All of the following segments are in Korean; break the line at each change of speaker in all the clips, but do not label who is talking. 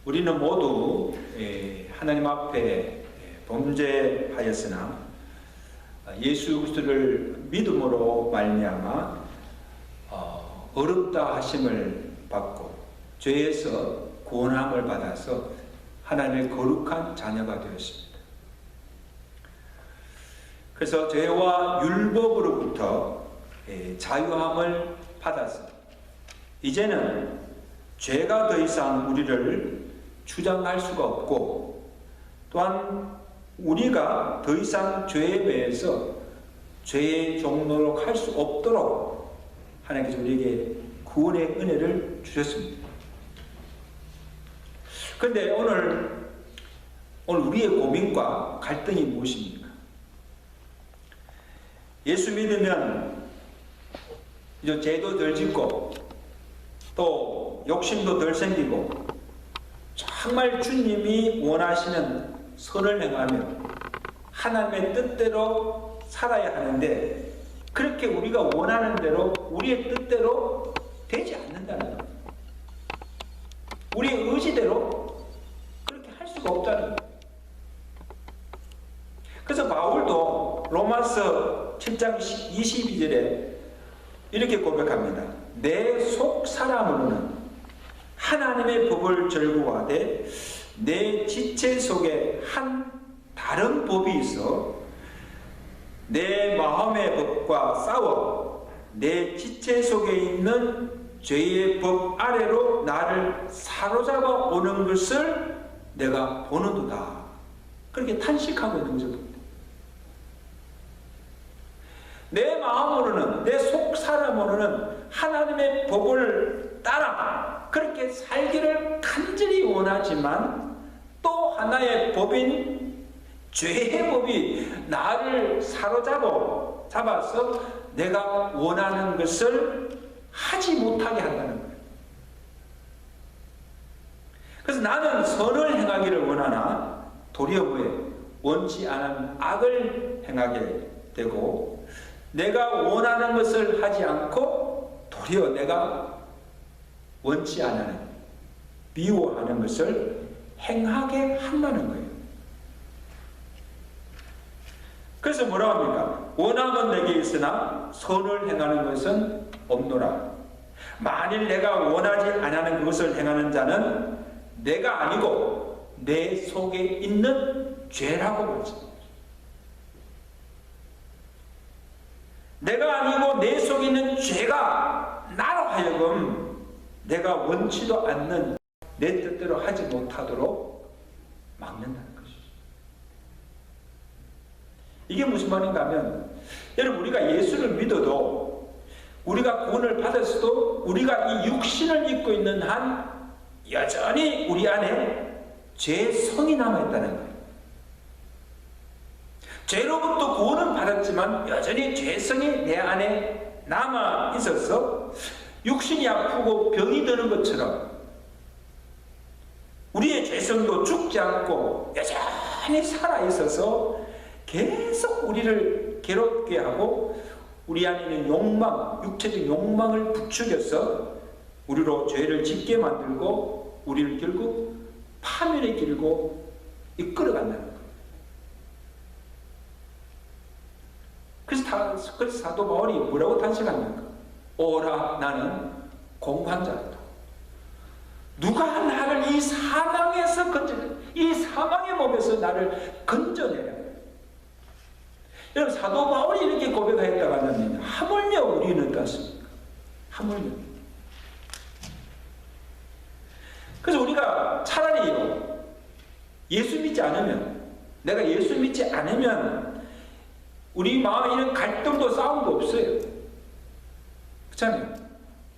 우리는 모두 하나님 앞에 범죄하였으나 예수 그리스도를 믿음으로 말미암아 어렵다 하심을 받고 죄에서 구원함을 받아서 하나님의 거룩한 자녀가 되었습니다. 그래서 죄와 율법으로부터 자유함을 받아서 이제는 죄가 더 이상 우리를 주장할 수가 없고, 또한 우리가 더 이상 죄에 매여서 죄의 종로로 할 수 없도록 하나님께서 우리에게 구원의 은혜를 주셨습니다. 그런데 오늘 우리의 고민과 갈등이 무엇입니까? 예수 믿으면 이제 죄도 덜 짓고 또 욕심도 덜 생기고 정말 주님이 원하시는 선을 행하며 하나님의 뜻대로 살아야 하는데, 그렇게 우리가 원하는 대로 우리의 뜻대로 되지 않는다는 거예요. 우리의 의지대로 그렇게 할 수가 없다는 거예요. 그래서 바울도 로마서 7장 22절에 이렇게 고백합니다. 내 속 사람으로는 하나님의 법을 절구하되 내 지체 속에 한 다른 법이 있어 내 마음의 법과 싸워 내 지체 속에 있는 죄의 법 아래로 나를 사로잡아 오는 것을 내가 보는도다. 그렇게 탄식하고 있는 거죠. 내 마음으로는, 내 속 사람으로는 하나님의 법을 따라 그렇게 살기를 간절히 원하지만 또 하나의 법인 죄의 법이 나를 잡아서 내가 원하는 것을 하지 못하게 한다는 거예요. 그래서 나는 선을 행하기를 원하나 도리어 원치 않은 악을 행하게 되고, 내가 원하는 것을 하지 않고 도리어 내가 원치 않은 미워하는 것을 행하게 한다는 거예요. 그래서 뭐라고 합니까? 원함은 내게 있으나 선을 행하는 것은 없노라. 만일 내가 원하지 않는 그것을 행하는 자는 내가 아니고 내 속에 있는 죄라고 말씀합니다. 내가 아니고 내 속에 있는 죄가 나로 하여금 내가 원치도 않는 내 뜻대로 하지 못하도록 막는다는 것이죠. 이게 무슨 말인가 하면, 여러분, 우리가 예수를 믿어도, 우리가 구원을 받았어도 우리가 이 육신을 입고 있는 한 여전히 우리 안에 죄성이 남아있다는 거예요. 죄로부터 구원은 받았지만 여전히 죄성이 내 안에 남아 있어서 육신이 아프고 병이 드는 것처럼 우리의 죄성도 죽지 않고 여전히 살아 있어서 계속 우리를 괴롭게 하고 우리 안에 있는 욕망, 육체적 욕망을 부추겨서 우리로 죄를 짓게 만들고 우리를 결국 파멸의 길로 이끌어간다는 거예요. 그래서 사도 바울이 뭐라고 탄식합니까? 오라, 나는 공고한 자다. 누가 나를 이 사망에서 이 사망의 몸에서 나를 건져내라. 여러분, 사도 바울이 이렇게 고백하였다고 하면 하물며 우리는 어떻습니까? 하물며. 그래서 우리가 차라리요, 예수 믿지 않으면, 내가 예수 믿지 않으면 우리 마음에 이런 갈등도 싸움도 없어요. 그렇잖아요.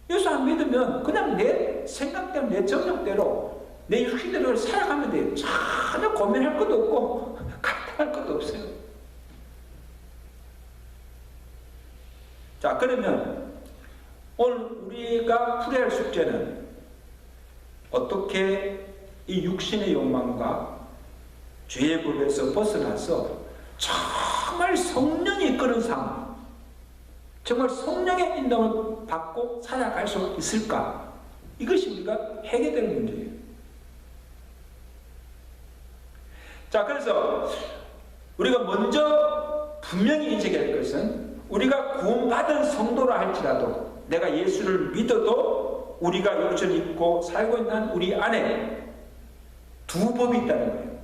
예수 안 믿으면 그냥 내 생각대로, 내 정력대로, 내 육신대로 살아가면 돼요. 전혀 고민할 것도 없고 갈등할 것도 없어요. 자, 그러면 오늘 우리가 풀어야 할 숙제는 어떻게 이 육신의 욕망과 죄의 법에서 벗어나서 정말 성령이 이끄는 삶, 정말 성령의 인도를 받고 살아갈 수 있을까? 이것이 우리가 해결되는 문제예요. 자, 그래서 우리가 먼저 분명히 인식해야 할 것은 우리가 구원받은 성도라 할지라도 내가 예수를 믿어도 우리가 육체를 입고 살고 있는 우리 안에 두 법이 있다는 거예요.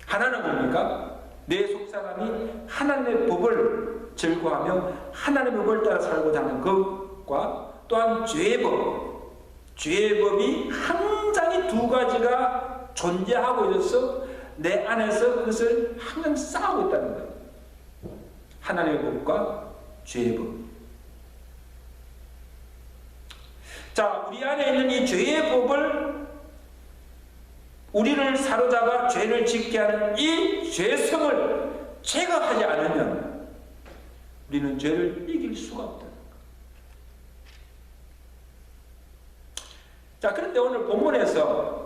하나는 뭡니까? 내 속사람이 하나님의 법을 즐거워하며 하나님의 법을 따라 살고자 하는 것과 또한 죄의 법. 죄의 법이 항상 두 가지가 존재하고 있어서 내 안에서 그것을 항상 싸우고 있다는 거예요. 하나님의 법과 죄의 법. 자, 우리 안에 있는 이 죄의 법을 우리를 사로잡아 죄를 짓게 하는 이 죄성을 제거하지 않으면 우리는 죄를 이길 수가 없다는 거예요. 자, 그런데 오늘 본문에서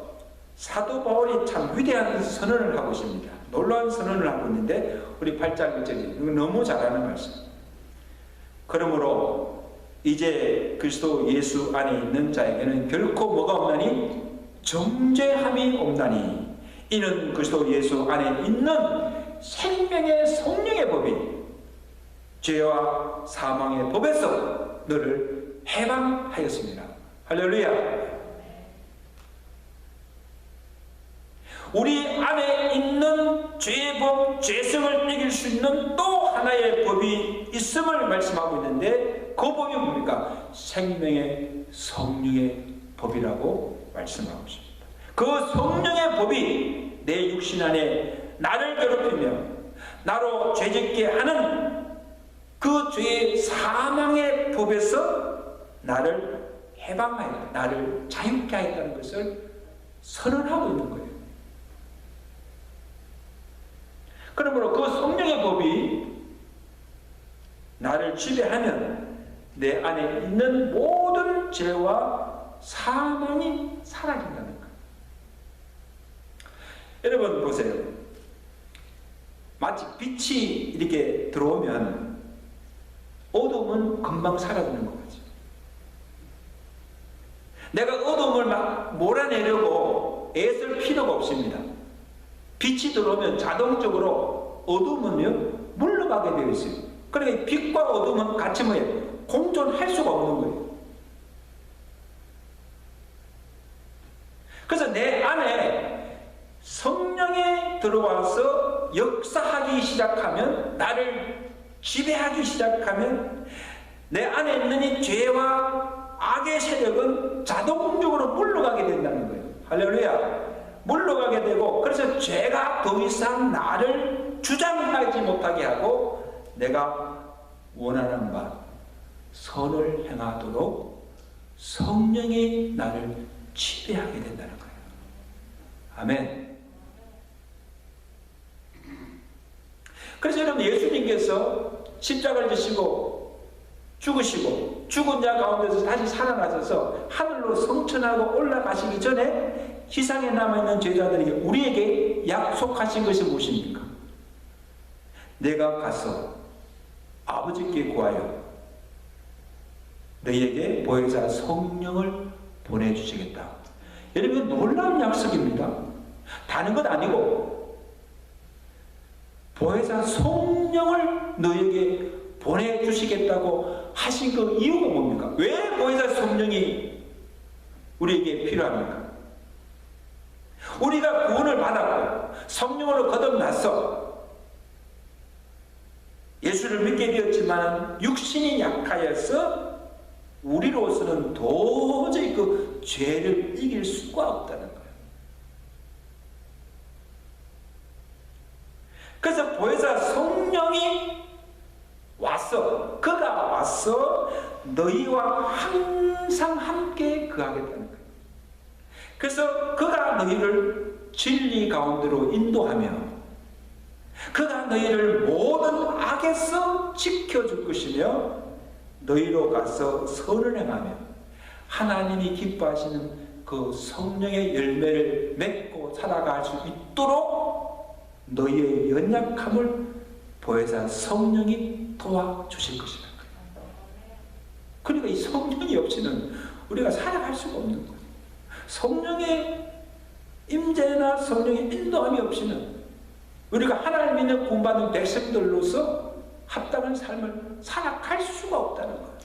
사도 바울이 참 위대한 선언을 하고 있습니다. 놀라운 선언을 하고 있는데 우리 8장 1절이 이거 너무 잘하는 말씀. 그러므로 이제 그리스도 예수 안에 있는 자에게는 결코 뭐가 없나니 정죄함이 없나니 이는 그리스도 예수 안에 있는 생명의 성령의 법이 죄와 사망의 법에서 너를 해방하였습니다. 할렐루야. 우리 안에 있는 죄의 법, 죄성을 이길 수 있는 또 하나의 법이 있음을 말씀하고 있는데 그 법이 뭡니까? 생명의 성령의 법이라고 말씀하고 있습니다. 그 성령의 법이 내 육신 안에 나를 괴롭히며 나로 죄짓게 하는 그 죄의 사망의 법에서 나를 해방하였다, 나를 자유케 하였다는 것을 선언하고 있는 거예요. 그러므로 그 성령의 법이 나를 지배하면 내 안에 있는 모든 죄와 사망이 사라진다는 거예요. 여러분 보세요. 마치 빛이 이렇게 들어오면 어둠은 금방 사라지는 것 같죠. 내가 어둠을 막 몰아내려고 애쓸 필요가 없습니다. 빛이 들어오면 자동적으로 어둠은요 물러가게 되어 있어요. 그러니까 빛과 어둠은 같이 뭐예요? 공존할 수가 없는 거예요. 그래서 내 안에 성령이 들어와서 역사하기 시작하면, 나를 지배하기 시작하면 내 안에 있는 이 죄와 악의 세력은 자동적으로 물러가게 된다는 거예요. 할렐루야. 물러가게 되고, 그래서 죄가 더 이상 나를 주장하지 못하게 하고 내가 원하는 바 선을 행하도록 성령이 나를 지배하게 된다는 거예요. 아멘. 그래서 여러분, 예수님께서 십자가를 지시고 죽으시고 죽은 자 가운데서 다시 살아나셔서 하늘로 성천하고 올라가시기 전에 지상에 남아있는 제자들에게 우리에게 약속하신 것이 무엇입니까? 내가 가서 아버지께 구하여 너희에게 보혜사 성령을 보내주시겠다. 여러분, 놀라운 약속입니다. 다른 것 아니고 보혜사 성령을 너희에게 보내주시겠다고 하신 그 이유가 뭡니까? 왜 보혜사 성령이 우리에게 필요합니까? 우리가 구원을 받았고 성령으로 거듭났어. 예수를 믿게 되었지만 육신이 약하여서 우리로서는 도저히 그 죄를 이길 수가 없다는 거예요. 그래서 보혜사 성령이 왔어. 그가 와서 너희와 항상 함께 거하겠다는 거예요. 그래서 그가 너희를 진리 가운데로 인도하며 그가 너희를 모든 악에서 지켜줄 것이며 너희로 가서 선을 행하며 하나님이 기뻐하시는 그 성령의 열매를 맺고 살아갈 수 있도록 너희의 연약함을 보혜사 성령이 도와주실 것이다. 그러니까 이 성령이 없이는 우리가 살아갈 수가 없는 거예요. 성령의 임재나 성령의 인도함이 없이는 우리가 하나님 믿는 구원받은 백성들로서 합당한 삶을 살아갈 수가 없다는 거예요.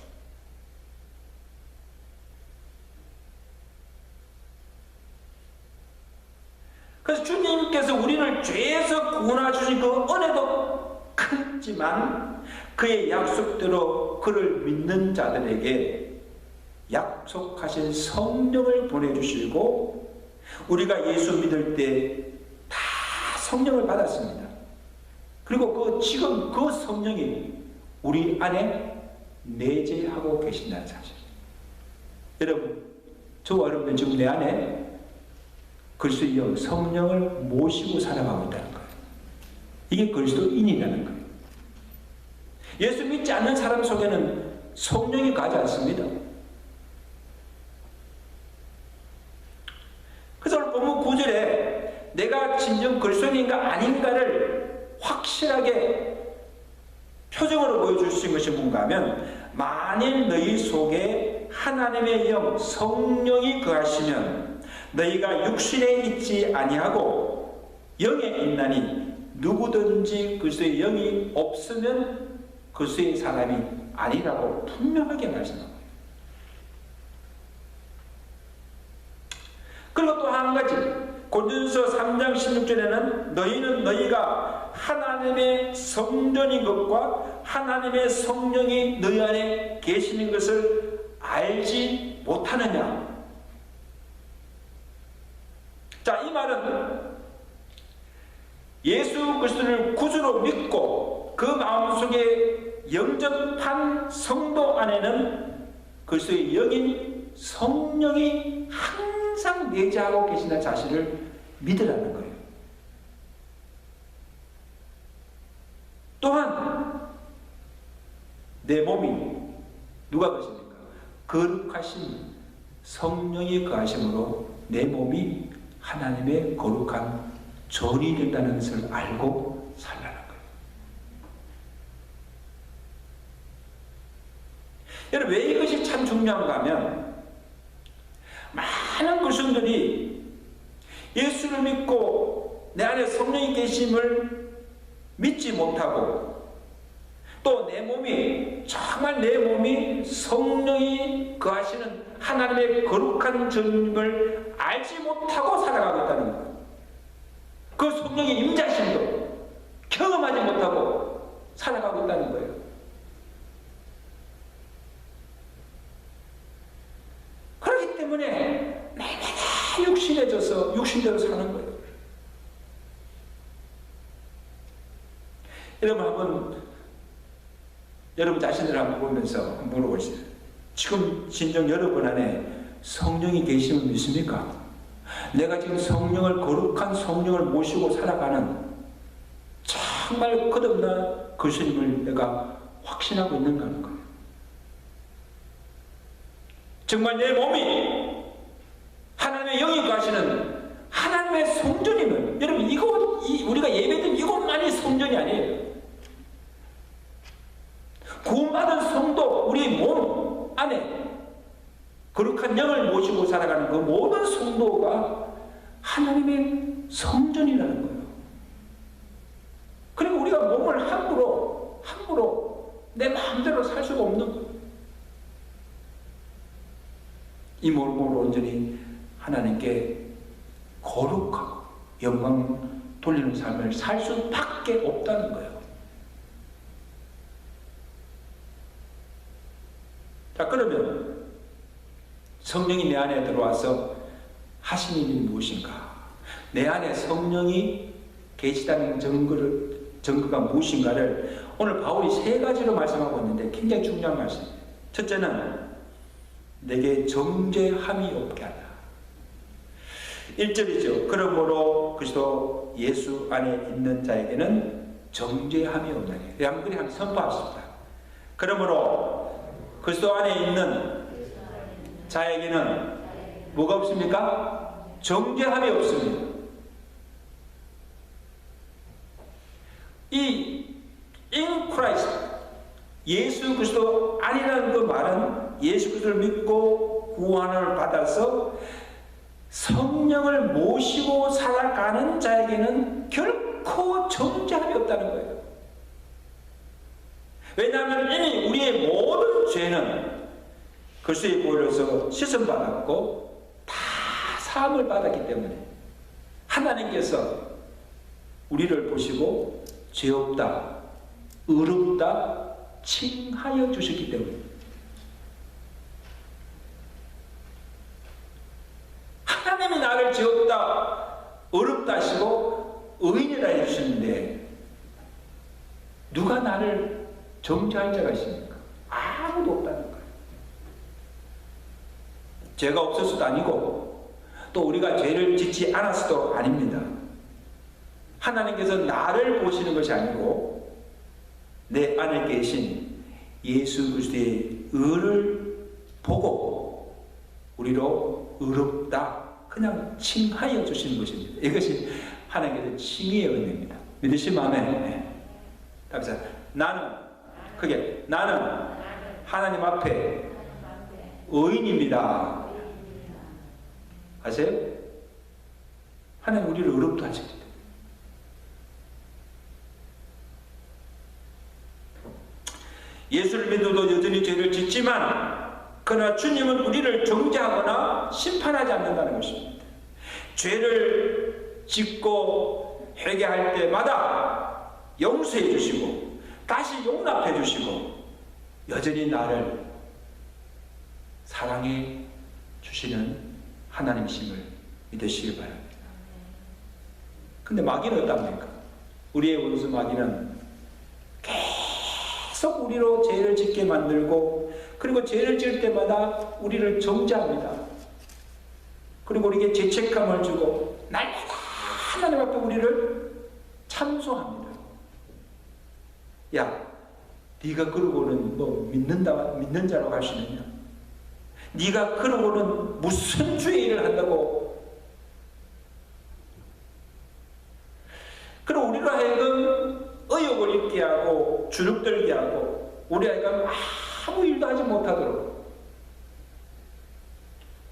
그래서 주님께서 우리를 죄에서 구원해 주신 그 은혜도 크지만 그의 약속대로 그를 믿는 자들에게 약속하신 성령을 보내주시고 우리가 예수 믿을 때 다 성령을 받았습니다. 그리고 지금 그 성령이 우리 안에 내재하고 계신다는 사실. 여러분, 저와 여러분은 지금 내 안에 그리스도의 영 성령을 모시고 살아가고 있다는 거예요. 이게 그리스도인이라는 거예요. 예수 믿지 않는 사람 속에는 성령이 가지 않습니다. 그래서 오늘 본문 9절에 내가 진정 그리스도인인가 아닌가를 확실하게 표정으로 보여주신 것이 뭔가 하면 만일 너희 속에 하나님의 영 성령이 거하시면 너희가 육신에 있지 아니하고 영에 있나니 누구든지 그리스도의 영이 없으면 그리스도의 사람이 아니라고 분명하게 말씀합니다. 그리고 또 한 가지 고린도서 3장 16절에는 너희는 너희가 하나님의 성전인 것과 하나님의 성령이 너희 안에 계시는 것을 알지 못하느냐. 자, 이 말은 예수 그리스도를 구주로 믿고 그 마음속에 영접한 성도 안에는 그리스도의 영인 성령이 항상 내재하고 계신다는 사실을 믿으라는 거예요. 또한 내 몸이 누가 거십니까? 거룩하신 성령이 거하심으로 내 몸이 하나님의 거룩한 전이 된다는 것을 알고 살라는 거예요. 여러분, 왜 이것이 참 중요한가 하면 많은 그리스도인들이 예수를 믿고 내 안에 성령이 계심을 믿지 못하고 또 내 몸이 정말 내 몸이 성령이 거하시는 하나님의 거룩한 전임을 알지 못하고 살아가고 있다는 거예요. 그 성령의 임자심도 경험하지 못하고 살아가고 있다는 거예요. 그렇기 때문에 매일매일 육신에 져서 육신대로 사는 거예요. 여러분 한번 여러분 자신을 한번 보면서 물어보세요. 지금 진정 여러분 안에 성령이 계시면 믿습니까? 내가 지금 성령을 거룩한 성령을 모시고 살아가는 정말 끝없는 그리스도님을 내가 확신하고 있는가 하는 거예요. 정말 내 몸이 하나님의 영이 거하시는 하나님의 성전이면 여러분 우리가 예배드린 이것만이 성전이 아니에요. 구원받은 성도 우리 몸 안에 거룩한 영을 모시고 살아가는 그 모든 성도가 하나님의 성전이라는 거예요. 그리고 우리가 몸을 함부로 내 마음대로 살 수가 없는 거예요. 이 몸을 온전히 하나님께 거룩하고 영광 돌리는 삶을 살 수밖에 없다는 거예요. 자, 그러면 성령이 내 안에 들어와서 하신 일이 무엇인가? 내 안에 성령이 계시다는 증거가 무엇인가를 오늘 바울이 세 가지로 말씀하고 있는데 굉장히 중요한 말씀이에요. 첫째는 내게 정죄함이 없게 하라. 1절이죠. 그러므로 그리스도 예수 안에 있는 자에게는 정죄함이 없나니. 한번 선포하십니다. 그러므로 그리스도 안에 있는 자에게는 뭐가 없습니까? 정죄함이 없습니다. 이 in Christ 예수 그리스도 안이라는 그 말은 예수 그리스도를 믿고 구원을 받아서 성령을 모시고 살아가는 자에게는 결코 결코 정죄함이 없다는 거예요. 왜냐하면 이미 우리의 모든 죄는 그리스도의 보혈로서 씻음받았고 다 사함을 받았기 때문에 하나님께서 우리를 보시고 죄 없다, 의롭다 칭하여 주셨기 때문에 하나님이 나를 죄 없다, 의롭다 하시고 의인이라 해주시는데 누가 나를 정죄할 자가 있습니까? 아무도 없다는 거예요. 죄가 없어서도 아니고 또 우리가 죄를 짓지 않았어도 아닙니다. 하나님께서 나를 보시는 것이 아니고 내 안에 계신 예수 그리스도의 의를 보고 우리로 의롭다 그냥 칭하여 주시는 것입니다. 이것이 하나님께서 칭의의 은혜입니다. 믿으시면 아멘. 답사 나는 하나님 앞에 의인입니다. 아세요? 하나님 우리를 의롭다 하시기 때문에. 예수를 믿어도 여전히 죄를 짓지만 그러나 주님은 우리를 정죄하거나 심판하지 않는다는 것입니다. 죄를 짓고 회개할 때마다 용서해 주시고 다시 용납해 주시고 여전히 나를 사랑해 주시는 하나님이심을 믿으시기 바랍니다. 근데 마귀는 어떻습니까? 우리의 원수 마귀는 계속 우리로 죄를 짓게 만들고 그리고 죄를 지을 때마다 우리를 정죄합니다. 그리고 우리에게 죄책감을 주고 날마다 하나님 앞에 우리를 참소합니다. 야, 네가 그러고는 뭐 믿는 자라고 할 수 있느냐? 네가 그러고는 무슨 죄의 일을 한다고? 그럼 우리가 하여금 의욕을 있게 하고 주눅들게 하고 우리 하여금 아무 일도 하지 못하도록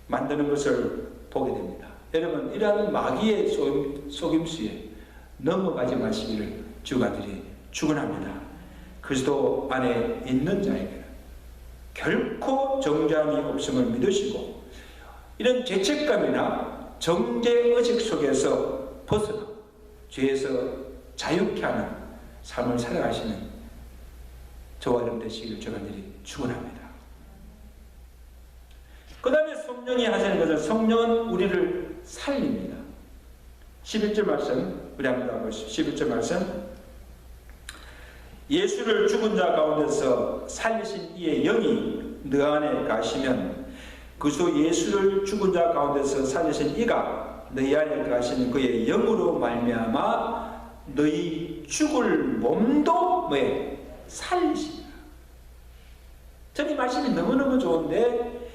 만드는 것을 보게 됩니다. 여러분, 이러한 마귀의 속임수에 넘어가지 마시기를 주간절히 축원합니다. 그리스도 안에 있는 자에게는 결코 정죄함이 없음을 믿으시고 이런 죄책감이나 정죄의식 속에서 벗어나 죄에서 자유케 하는 삶을 살아가시는 저와 여러분 되시기를 주간절히 축원합니다. 그 다음에 성령이 하시는 것은 성령은 우리를 살립니다. 11절 말씀 우리 한번 보시죠. 11절 말씀 예수를 죽은 자 가운데서 살리신 이의 영이 너 안에 가시면 그리스도 예수를 죽은 자 가운데서 살리신 이가 너희 안에 가시는 그의 영으로 말미암아 너희 죽을 몸도 뭐에 살리시리라. 저는 이 말씀이 너무너무 좋은데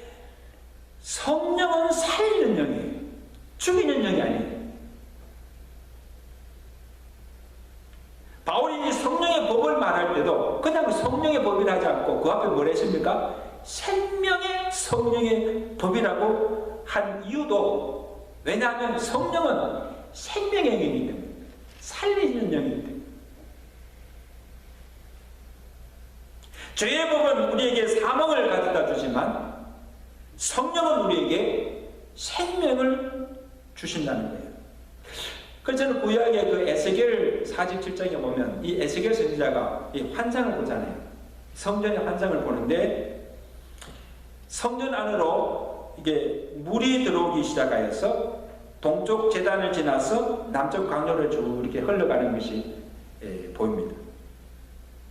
성령은 살리는 영이에요. 죽이는 영이 아니에요. 바울이 성령의 법을 말할 때도 그냥 성령의 법이라 하지 않고 그 앞에 뭘 했습니까? 생명의 성령의 법이라고 한 이유도 왜냐하면 성령은 생명의 영이기 때문에 살리는 영이기 때문에 죄의 법은 우리에게 사망을 가져다 주지만 성령은 우리에게 생명을 주신다는 거예요. 그래서 저는 구약의 그 에스겔 47장에 보면 이 에스겔 선지자가 이 환상을 보잖아요. 성전의 환상을 보는데 성전 안으로 이게 물이 들어오기 시작하여서 동쪽 제단을 지나서 남쪽 강로를 쭉 이렇게 흘러가는 것이 보입니다.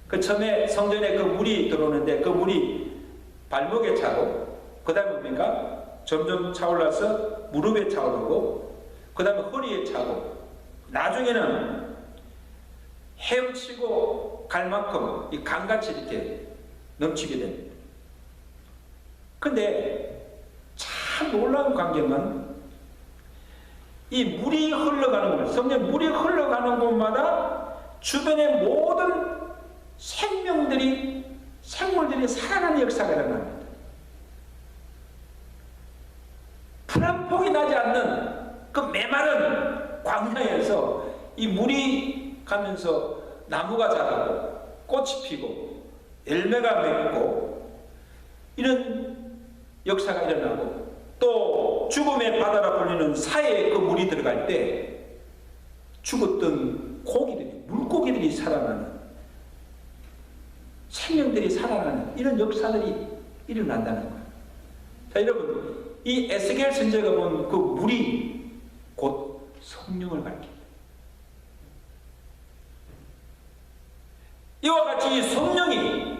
그 처음에 성전에 그 물이 들어오는데 그 물이 발목에 차고 그 다음에 뭡니까? 점점 차올라서 무릎에 차오르고 그 다음에 허리에 차고 나중에는 헤엄치고 갈 만큼 이 강같이 이렇게 넘치게 됩니다. 근데 참 놀라운 광경은 이 물이 흘러가는 곳, 성령 물이 흘러가는 곳마다 주변의 모든 생물들이 살아나는 역사가 일어납니다. 풀 한 폭이 나지 않는 그 메마른 광야에서 이 물이 가면서 나무가 자라고 꽃이 피고 열매가 맺고 이런 역사가 일어나고, 또 죽음의 바다라 불리는 사해에 그 물이 들어갈 때 죽었던 고기들이, 물고기들이 살아나는, 생명들이 살아나는 이런 역사들이 일어난다는 거예요. 자, 여러분, 이 에스겔 선지자가 본 그 물이 곧 성령을 가리킵니다. 이와 같이 성령이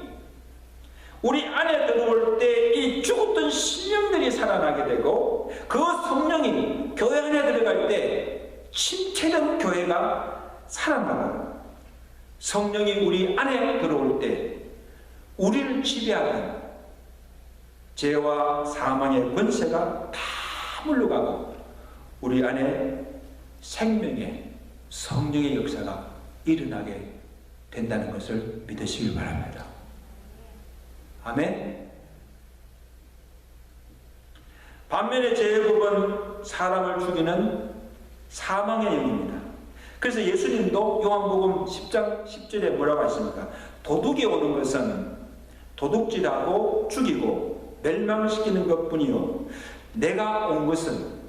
우리 안에 들어올 때 이 죽었던 신령들이 살아나게 되고, 그 성령이 교회 안에 들어갈 때 침체된 교회가 살아나고, 성령이 우리 안에 들어올 때 우리를 지배하던 죄와 사망의 권세가 다 물러가고 우리 안에 생명의 성령의 역사가 일어나게 된다는 것을 믿으시길 바랍니다. 아멘. 반면에 죄의 법은 사람을 죽이는 사망의 영입니다. 그래서 예수님도 요한복음 10장 10절에 뭐라고 하십니까? 도둑이 오는 것은 도둑질하고 죽이고 멸망시키는 것뿐이요, 내가 온 것은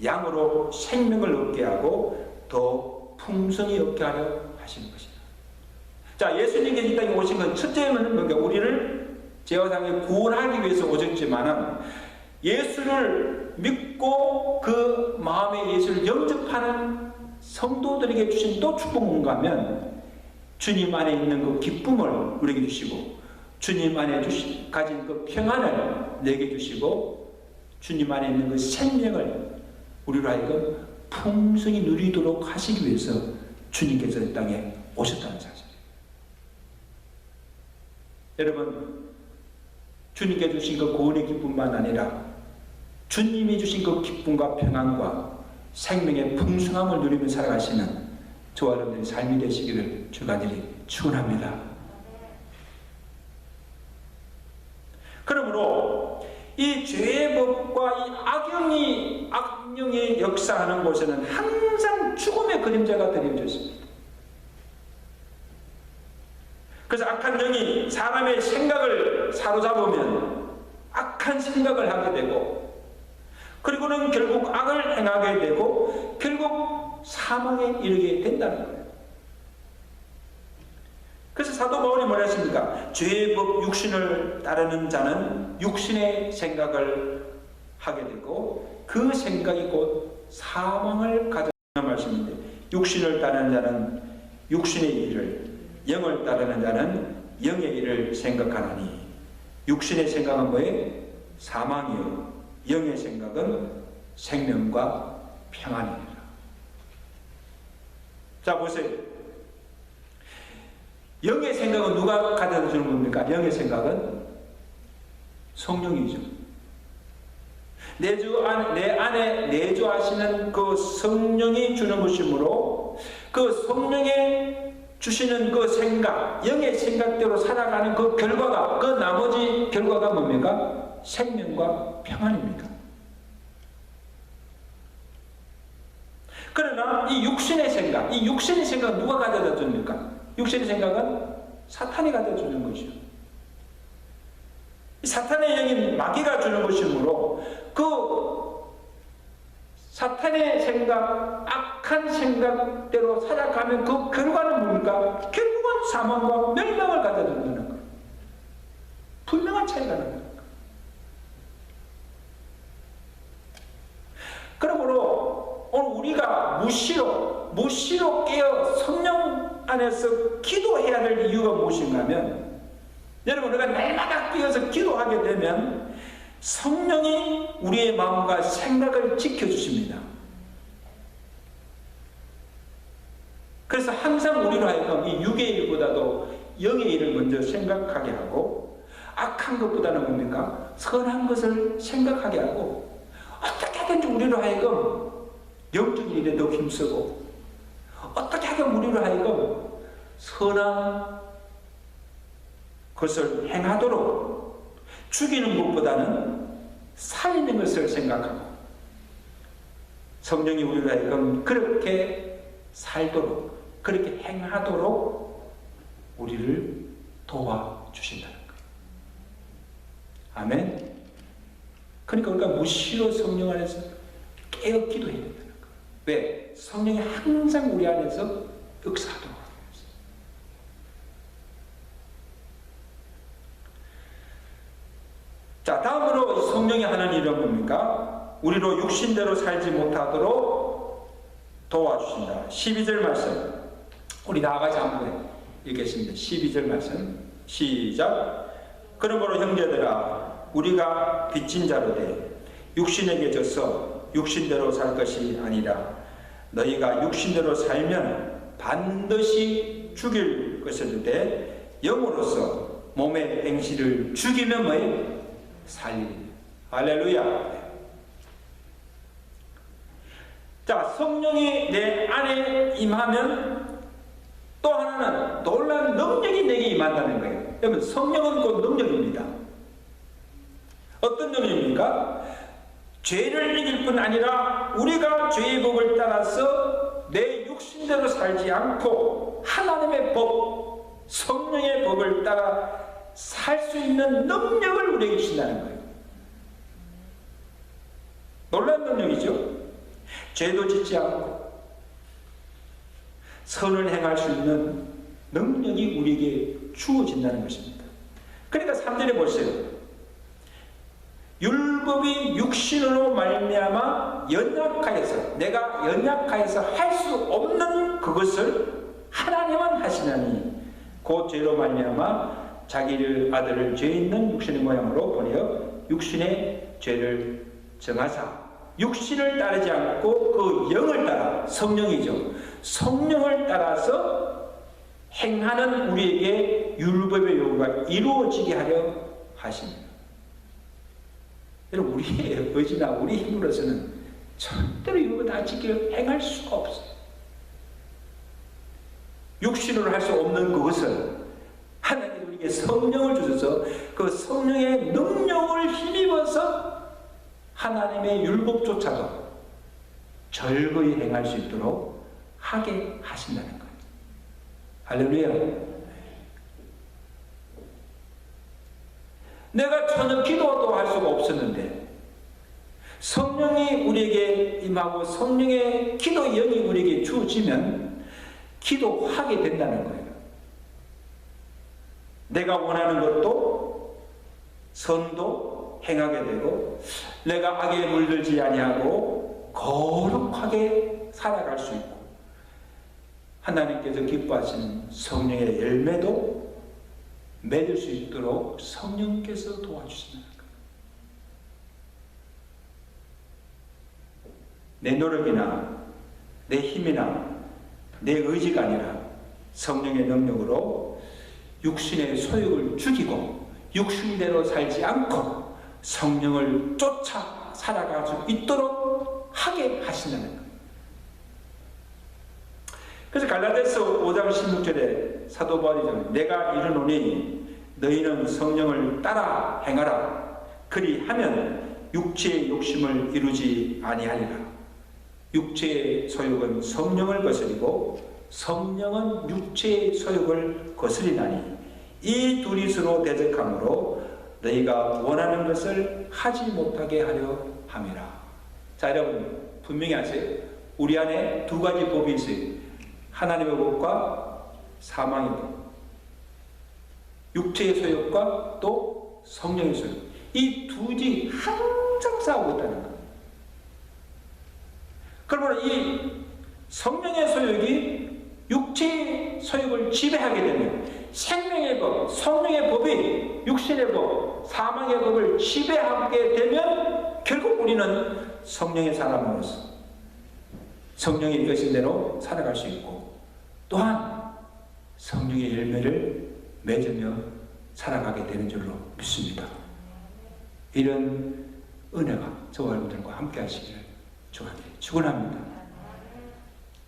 양으로 생명을 얻게 하고 더 풍성히 얻게 하려 하시는 것이다. 자, 예수님께서 이 땅에 오신 건 첫째는 뭔가 우리를 죄와 사망에 구원하기 위해서 오셨지만은, 예수를 믿고 그 마음에 예수를 영접하는 성도들에게 주신 또 축복은 뭔가 하면, 주님 안에 있는 그 기쁨을 우리에게 주시고, 주님 안에 가진 그 평안을 내게 주시고, 주님 안에 있는 그 생명을 우리로 하여금 풍성히 누리도록 하시기 위해서 주님께서 이 땅에 오셨다는 사실이에요. 여러분, 주님께 주신 그 구원의 기쁨만 아니라 주님이 주신 그 기쁨과 평안과 생명의 풍성함을 누리며 살아가시는 저와 여러분들의 삶이 되시기를 주간절히 축원합니다. 그러므로 이 죄의 법과 이 악령이 역사하는 곳에는 항상 죽음의 그림자가 드려져 있습니다. 그래서 악한 영이 사람의 생각을 사로잡으면 악한 생각을 하게 되고, 그리고는 결국 악을 행하게 되고 결국 사망에 이르게 된다는 거예요. 그래서 사도 바울이 뭐라 했습니까? 죄의 법 육신을 따르는 자는 육신의 생각을 하게 되고 그 생각이 곧 사망을 가져다는 말씀인데, 육신을 따르는 자는 육신의 일을, 영을 따르는 자는 영의 일을 생각하나니, 육신의 생각은 뭐예요? 사망이요, 영의 생각은 생명과 평안입니다. 자, 보세요. 영의 생각은 누가 가져다 주는 겁니까? 영의 생각은 성령이죠. 내 안에 내주하시는 그 성령이 주는 것이므로, 그 성령의 주시는 그 생각, 영의 생각대로 살아가는 그 결과가, 그 나머지 결과가 뭡니까? 생명과 평안입니다. 그러나 이 육신의 생각 누가 가져다 줍니까? 육신의 생각은 사탄이 가져다 주는 것이죠. 사탄의 영이 마귀가 주는 것이므로 그 사탄의 생각, 악한 생각대로 살아가면 그 결과는 뭡니까? 결국은 사망과 멸망을 가져다 준다는 거예요. 분명한 차이가 납니다. 그러므로 오늘 우리가 무시로 깨어 성령 안에서 기도해야 될 이유가 무엇인가 하면, 여러분, 우리가 날마다 깨어서 기도하게 되면 성령이 우리의 마음과 생각을 지켜주십니다. 그래서 항상 우리로 하여금 이 육의 일보다도 영의 일을 먼저 생각하게 하고, 악한 것보다는 뭡니까? 선한 것을 생각하게 하고, 어떻게 하든지 우리로 하여금 영적인 일에 더 힘쓰고, 어떻게 하든 우리로 하여금 선한 것을 행하도록, 죽이는 것보다는 살리는 것을 생각하고, 성령이 우리로 하여금 그렇게 살도록, 그렇게 행하도록 우리를 도와주신다는 거예요. 아멘. 그러니까 우리가 무시로 성령 안에서 깨어 기도해야 된다는 거예요. 왜? 성령이 항상 우리 안에서 역사하도록 하는 거예요. 자, 다음으로 성령이 하는 일은 뭡니까? 우리로 육신대로 살지 못하도록 도와주신다. 12절 말씀 우리 나아가지 한번 읽겠습니다. 12절 말씀 시작. 그러므로 형제들아 우리가 빚진 자로되 육신에게 져서 육신대로 살 것이 아니라 너희가 육신대로 살면 반드시 죽일 것이되 영으로서 몸의 행실을 죽이면 뭐예요? 살리리. 할렐루야. 자, 성령이 내 안에 임하면 또 하나는 놀라운 능력이 내게 임한다는 거예요. 여러분, 성령은 곧 능력입니다. 어떤 능력입니까? 죄를 이길 뿐 아니라 우리가 죄의 법을 따라서 내 육신대로 살지 않고 하나님의 법, 성령의 법을 따라 살 수 있는 능력을 우리에게 주신다는 거예요. 놀라운 능력이죠. 죄도 짓지 않고 선을 행할 수 있는 능력이 우리에게 주어진다는 것입니다. 그러니까 3절에 보세요. 율법이 육신으로 말미암아 연약하여서 내가 연약하여서 할 수 없는 그것을 하나님은 하시나니 그 죄로 말미암아 자기를 아들을 죄 있는 육신의 모양으로 보내어 육신의 죄를 정하사 육신을 따르지 않고 그 영을 따라 성령이죠. 성령을 따라서 행하는 우리에게 율법의 요구가 이루어지게 하려 하십니다. 여러분, 우리의 의지나 우리 힘으로서는 절대로 율법 다 지키려 행할 수가 없어요. 육신으로 할 수 없는 그것을 하나님 우리에게 성령을 주셔서 그 성령의 능력을 힘입어서 하나님의 율법조차도 절거히 행할 수 있도록 하게 하신다는 거예요. 할렐루야. 내가 전혀 기도도 할 수가 없었는데 성령이 우리에게 임하고 성령의 기도 영이 우리에게 주어지면 기도하게 된다는 거예요. 내가 원하는 것도 선도 행하게 되고 내가 악에 물들지 아니하고 거룩하게 살아갈 수 있고 하나님께서 기뻐하시는 성령의 열매도 맺을 수 있도록 성령께서 도와주시는 거예요. 내 노력이나 내 힘이나 내 의지가 아니라 성령의 능력으로 육신의 소욕을 죽이고 육신대로 살지 않고 성령을 쫓아 살아갈 수 있도록 하게 하신다는 거예요. 그래서 갈라디아서 5장 16절에 사도 바울이 내가 이르노니 너희는 성령을 따라 행하라. 그리하면 육체의 욕심을 이루지 아니하리라. 육체의 소욕은 성령을 거스리고 성령은 육체의 소욕을 거스리나니 이 둘이서로 대적함으로 너희가 원하는 것을 하지 못하게 하려 함이라. 자, 여러분 분명히 아세요. 우리 안에 두 가지 법이 있어요. 하나님의 법과 사망의 법, 육체의 소욕과 또 성령의 소욕. 이 둘이 항상 싸우고 있다는 거예요. 그러면 이 성령의 소욕이 육체의 소욕을 지배하게 되면 생명의 법, 성령의 법이 육신의 법, 사망의 법을 지배하게 되면 결국 우리는 성령의 사람으로서 성령이 이끄신 대로 살아갈 수 있고 또한 성령의 열매를 맺으며 살아가게 되는 줄로 믿습니다. 이런 은혜가 저와 여러분들과 함께 하시기를 축원합니다.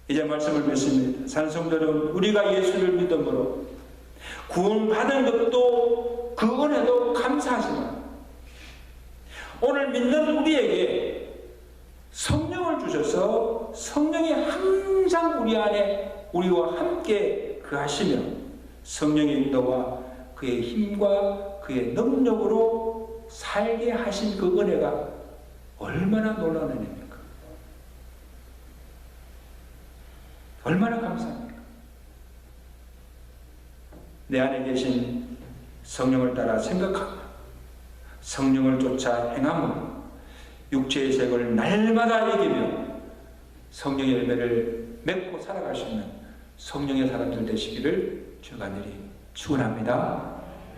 이제 말씀을 맺습니다. 산성도는 우리가 예수를 믿음으로 구원받은 것도 그 은혜도 감사하지만 오늘 믿는 우리에게 성령을 주셔서 성령이 항상 우리 안에 우리와 함께 거하시며 성령의 인도와 그의 힘과 그의 능력으로 살게 하신 그 은혜가 얼마나 놀라운 은혜입니까? 얼마나 감사합니까? 내 안에 계신 성령을 따라 생각하며 성령을 쫓아 행함으로 육체의 색을 날마다 이기며 성령의 열매를 맺고 살아갈 수 있는 성령의 사람들 되시기를 주가 간절히 축원합니다.